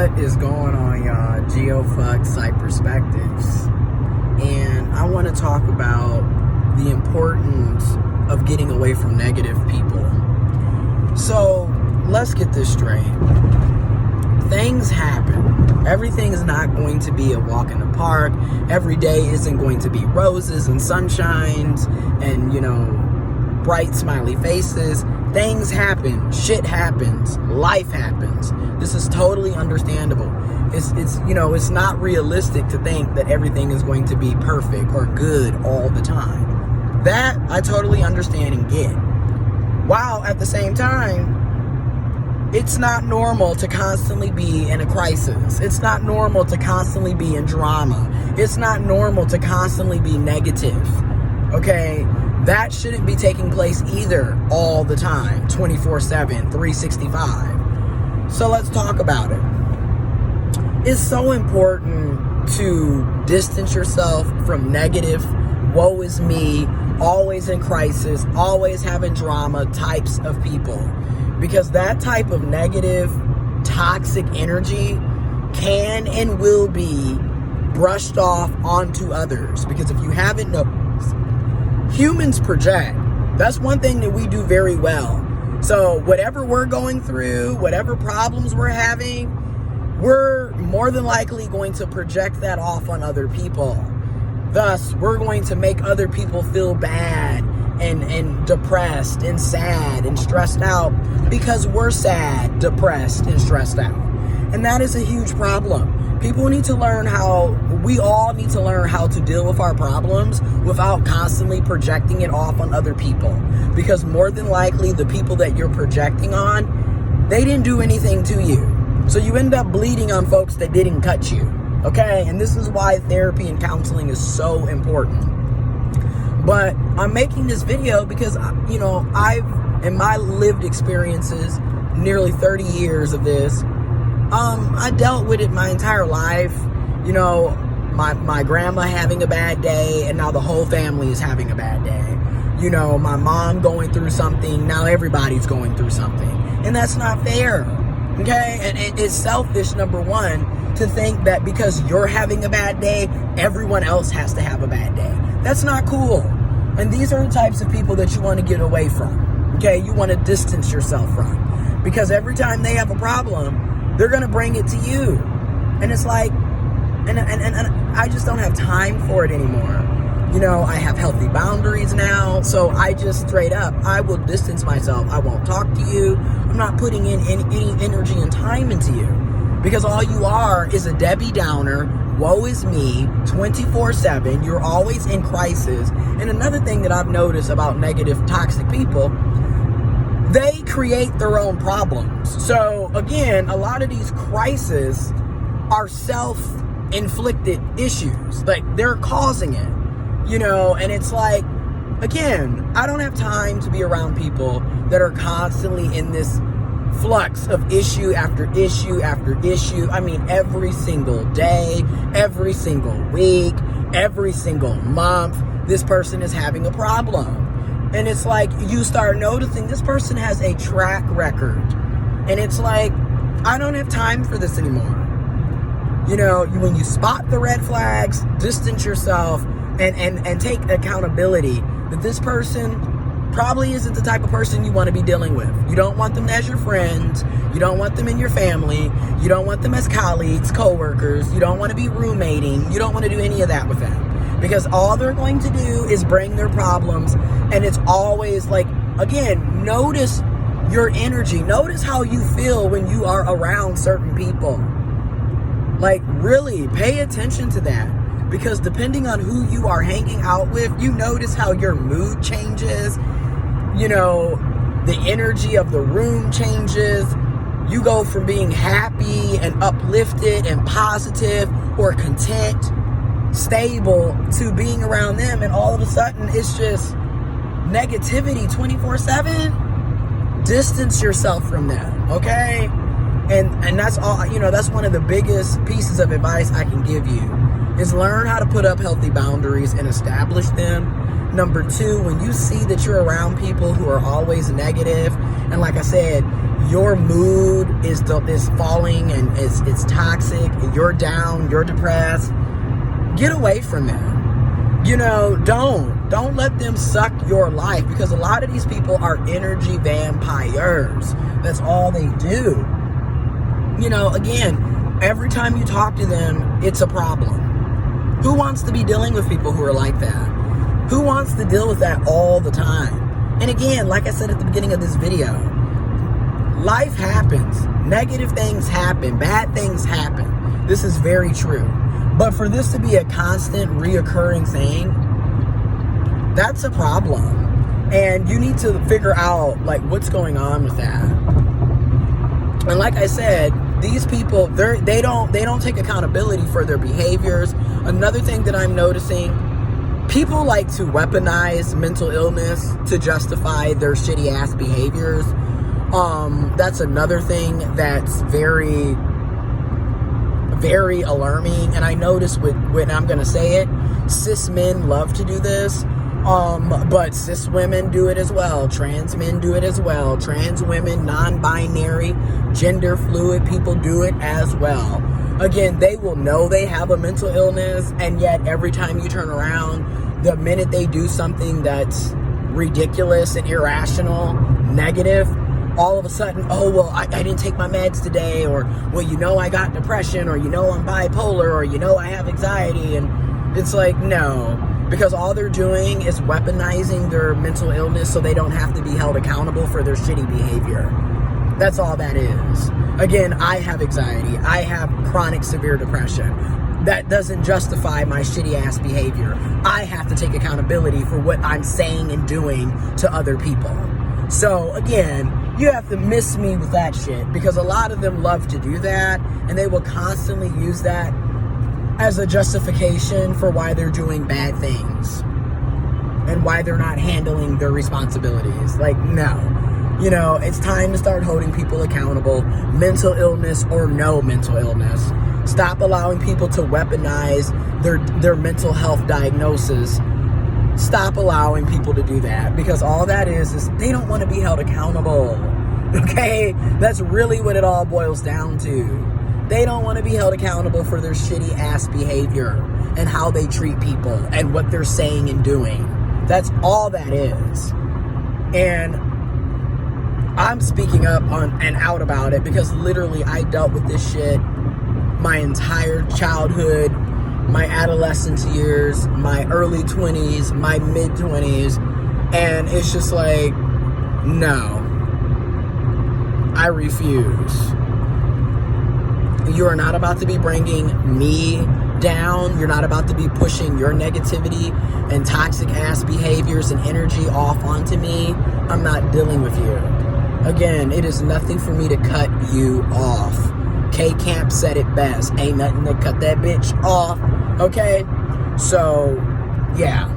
What is going on, y'all? Giofvcks Site Perspectives, and I want to talk about the importance of getting away from negative people. So let's get this straight. Things happen. Everything is not going to be a walk in the park. Every day isn't going to be roses and sunshines and, bright smiley faces. Things happen. Shit happens. Life happens. This is totally understandable. It's not realistic to think that everything is going to be perfect or good all the time. That I totally understand and get. While at the same time, it's not normal to constantly be in a crisis. It's not normal to constantly be in drama. It's not normal to constantly be negative. Okay? That shouldn't be taking place either all the time, 24/7, 365. So let's talk about it. It's so important to distance yourself from negative, woe is me, always in crisis, always having drama types of people. Because that type of negative, toxic energy can and will be brushed off onto others. Because if you haven't noticed, humans project. That's one thing that we do very well. So whatever we're going through, whatever problems we're having, we're more than likely going to project that off on other people. Thus, we're going to make other people feel bad and depressed and sad and stressed out because we're sad, depressed, and stressed out. And that is a huge problem. People need to learn we all need to learn how to deal with our problems without constantly projecting it off on other people. Because more than likely, the people that you're projecting on, they didn't do anything to you. So you end up bleeding on folks that didn't cut you. Okay? And this is why therapy and counseling is so important. But I'm making this video because, I've, in my lived experiences, nearly 30 years of this, I dealt with it my entire life. My grandma having a bad day, and now the whole family is having a bad day. My mom going through something, now everybody's going through something. And that's not fair. Okay? And it's selfish, number one, to think that because you're having a bad day, everyone else has to have a bad day. That's not cool. And these are the types of people that you want to get away from. Okay? You want to distance yourself from. Because every time they have a problem, they're going to bring it to you. And it's like, and I just don't have time for it anymore. I have healthy boundaries now. So I just straight up, I will distance myself. I won't talk to you. I'm not putting in any energy and time into you. Because all you are is a Debby Downer, woe is me, 24/7. You're always in crisis. And another thing that I've noticed about negative, toxic people, they create their own problems. So again, a lot of these crises are self-inflicted issues. Like, they're causing it, and it's like, again, I don't have time to be around people that are constantly in this flux of issue after issue after issue. I mean, every single day, every single week, every single month, this person is having a problem. And it's like, you start noticing this person has a track record. And it's like, I don't have time for this anymore. When you spot the red flags, distance yourself and take accountability that this person probably isn't the type of person you want to be dealing with. You don't want them as your friends. You don't want them in your family. You don't want them as colleagues, co-workers. You don't want to be roommating. You don't want to do any of that with them. Because all they're going to do is bring their problems. And it's always like, again, notice your energy. Notice how you feel when you are around certain people. Like, really, pay attention to that. Because depending on who you are hanging out with, you notice how your mood changes. The energy of the room changes. You go from being happy and uplifted and positive or content, stable, to being around them, and all of a sudden it's just negativity 24/7. Distance yourself from them, okay? And that's all, that's one of the biggest pieces of advice I can give you, is learn how to put up healthy boundaries and establish them. Number two, when you see that you're around people who are always negative, and like I said, your mood is falling and it's toxic, you're down, you're depressed, get away from them. You know, don't let them suck your life, because a lot of these people are energy vampires. That's all they do. You know, again, every time you talk to them, it's a problem. Who wants to be dealing with people who are like that? Who wants to deal with that all the time? And again, like I said at the beginning of this video, life happens. Negative things happen. Bad things happen. This is very true. But for this to be a constant, reoccurring thing, that's a problem. And you need to figure out, like, what's going on with that. And like I said, these people, they don't take accountability for their behaviors. Another thing that I'm noticing, people like to weaponize mental illness to justify their shitty ass behaviors. That's another thing that's very, very alarming. And I notice when I'm gonna say it, cis men love to do this. But cis women do it as well. Trans men do it as well. Trans women, non-binary, gender fluid people do it as well. Again, they will know they have a mental illness, and yet every time you turn around, the minute they do something that's ridiculous and irrational, negative, all of a sudden, oh, well, I didn't take my meds today, or, well, you know, I got depression, or, you know, I'm bipolar, or, you know, I have anxiety. And it's like, no. Because all they're doing is weaponizing their mental illness so they don't have to be held accountable for their shitty behavior. That's all that is. Again, I have anxiety. I have chronic severe depression. That doesn't justify my shitty ass behavior. I have to take accountability for what I'm saying and doing to other people. So again, you have to miss me with that shit, because a lot of them love to do that, and they will constantly use that as a justification for why they're doing bad things and why they're not handling their responsibilities. Like, no. You know, it's time to start holding people accountable, mental illness or no mental illness. Stop allowing people to weaponize their mental health diagnosis. Stop allowing people to do that, because all that is they don't want to be held accountable. Okay? That's really what it all boils down to. They don't want to be held accountable for their shitty ass behavior and how they treat people and what they're saying and doing. That's all that is. And I'm speaking up on and out about it, because literally I dealt with this shit my entire childhood, my adolescence years, my early 20s, my mid 20s, and it's just like, no, I refuse. You are not about to be bringing me down. You're not about to be pushing your negativity and toxic ass behaviors and energy off onto me. I'm not dealing with you. Again, it is nothing for me to cut you off. K-Camp said it best. Ain't nothing to cut that bitch off. Okay? So, yeah.